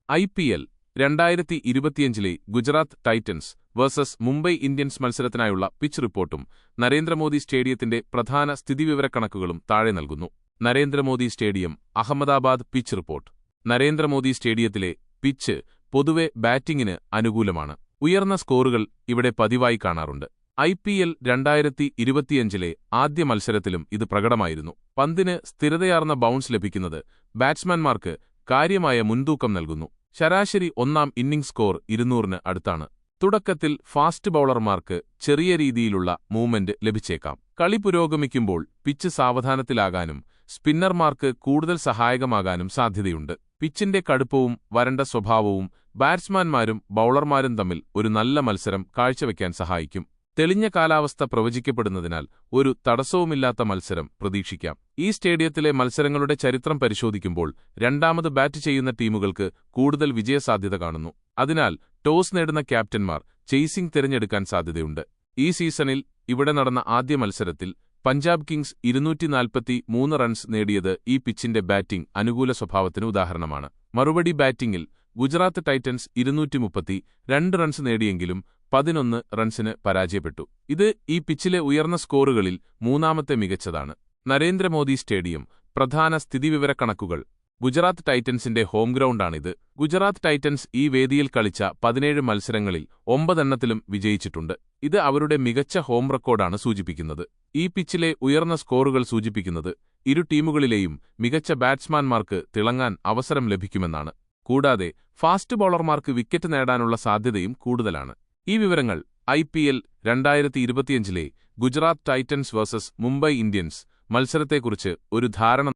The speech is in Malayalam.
IPL 2025 Gujarat Titans versus Mumbai Indians മത്സരത്തിനായുള്ള പിച്ച് റിപ്പോർട്ടും നരേന്ദ്രമോദി സ്റ്റേഡിയത്തിന്റെ പ്രധാന സ്ഥിതിവിവരക്കണക്കുകളും താഴെ നൽകുന്നു. Narendra Modi stadium Ahmedabad pitch report. Narendra Modi സ്റ്റേഡിയത്തിലെ പിച്ച് പൊതുവെ ബാറ്റിംഗിന് അനുകൂലമാണ്. ഉയർന്ന സ്കോറുകൾ ഇവിടെ പതിവായി കാണാറുണ്ട്. IPL 2025 ആദ്യ മത്സരത്തിലും ഇത് പ്രകടമായിരുന്നു. പന്തിന് സ്ഥിരതയാർന്ന ബൗൺസ് ലഭിക്കുന്നത് ബാറ്റ്സ്മാൻമാർക്ക് കാര്യമായ മുൻതൂക്കം നൽകുന്നു. ശരാശരി ഒന്നാം ഇന്നിംഗ്സ് സ്കോർ 200-ന് അടുത്താണ്. തുടക്കത്തിൽ ഫാസ്റ്റ് ബൌളർമാർക്ക് ചെറിയ രീതിയിലുള്ള മൂവ്മെന്റ് ലഭിച്ചേക്കാം. കളി പുരോഗമിക്കുമ്പോൾ പിച്ച് സാവധാനത്തിലാകാനും സ്പിന്നർമാർക്ക് കൂടുതൽ സഹായകമാകാനും സാധ്യതയുണ്ട്. പിച്ചിന്റെ കടുപ്പവും വരണ്ട സ്വഭാവവും ബാറ്റ്സ്മാൻമാരും ബൌളർമാരും തമ്മിൽ ഒരു നല്ല മത്സരം കാഴ്ചവെക്കാൻ സഹായിക്കും. തെളിഞ്ഞ കാലാവസ്ഥ പ്രവചിക്കപ്പെടുന്നതിനാൽ ഒരു തടസ്സവുമില്ലാത്ത മത്സരം പ്രതീക്ഷിക്കാം. ഈ സ്റ്റേഡിയത്തിലെ മത്സരങ്ങളുടെ ചരിത്രം പരിശോധിക്കുമ്പോൾ രണ്ടാമത് ബാറ്റ് ചെയ്യുന്ന ടീമുകൾക്ക് കൂടുതൽ വിജയസാധ്യത കാണുന്നു. അതിനാൽ ടോസ് നേടുന്ന ക്യാപ്റ്റന്മാർ ചേസിംഗ് തിരഞ്ഞെടുക്കാൻ സാധ്യതയുണ്ട്. ഈ സീസണിൽ ഇവിടെ നടന്ന ആദ്യ മത്സരത്തിൽ പഞ്ചാബ് കിങ്സ് 243 റൺസ് നേടിയത് ഈ പിച്ചിന്റെ ബാറ്റിംഗ് അനുകൂല സ്വഭാവത്തിന് ഉദാഹരണമാണ്. മറുപടി ബാറ്റിംഗിൽ ഗുജറാത്ത് ടൈറ്റൻസ് 232 റൺസ് നേടിയെങ്കിലും 11 റൺസിന് പരാജയപ്പെട്ടു. ഇത് ഈ പിച്ചിലെ ഉയർന്ന സ്കോറുകളിൽ മൂന്നാമത്തെ മികച്ചതാണ്. നരേന്ദ്രമോദി സ്റ്റേഡിയം പ്രധാന സ്ഥിതിവിവരക്കണക്കുകൾ. ഗുജറാത്ത് ടൈറ്റൻസിന്റെ ഹോം ഗ്രൗണ്ടാണിത്. ഗുജറാത്ത് ടൈറ്റൻസ് ഈ വേദിയിൽ കളിച്ച 17 മത്സരങ്ങളിൽ 9 എണ്ണത്തിലും വിജയിച്ചിട്ടുണ്ട്. ഇത് അവരുടെ മികച്ച ഹോം റെക്കോർഡാണ് സൂചിപ്പിക്കുന്നത്. ഈ പിച്ചിലെ ഉയർന്ന സ്കോറുകൾ സൂചിപ്പിക്കുന്നത് ഇരു ടീമുകളിലെയും മികച്ച ബാറ്റ്സ്മാൻമാർക്ക് തിളങ്ങാൻ അവസരം ലഭിക്കുമെന്നാണ്. കൂടാതെ ഫാസ്റ്റ് ബൌളർമാർക്ക് വിക്കറ്റ് നേടാനുള്ള സാധ്യതയും കൂടുതലാണ്. ഈ വിവരങ്ങൾ IPL 2025 Gujarat Titans versus Mumbai Indians മത്സരത്തെക്കുറിച്ച് ഒരു ധാരണ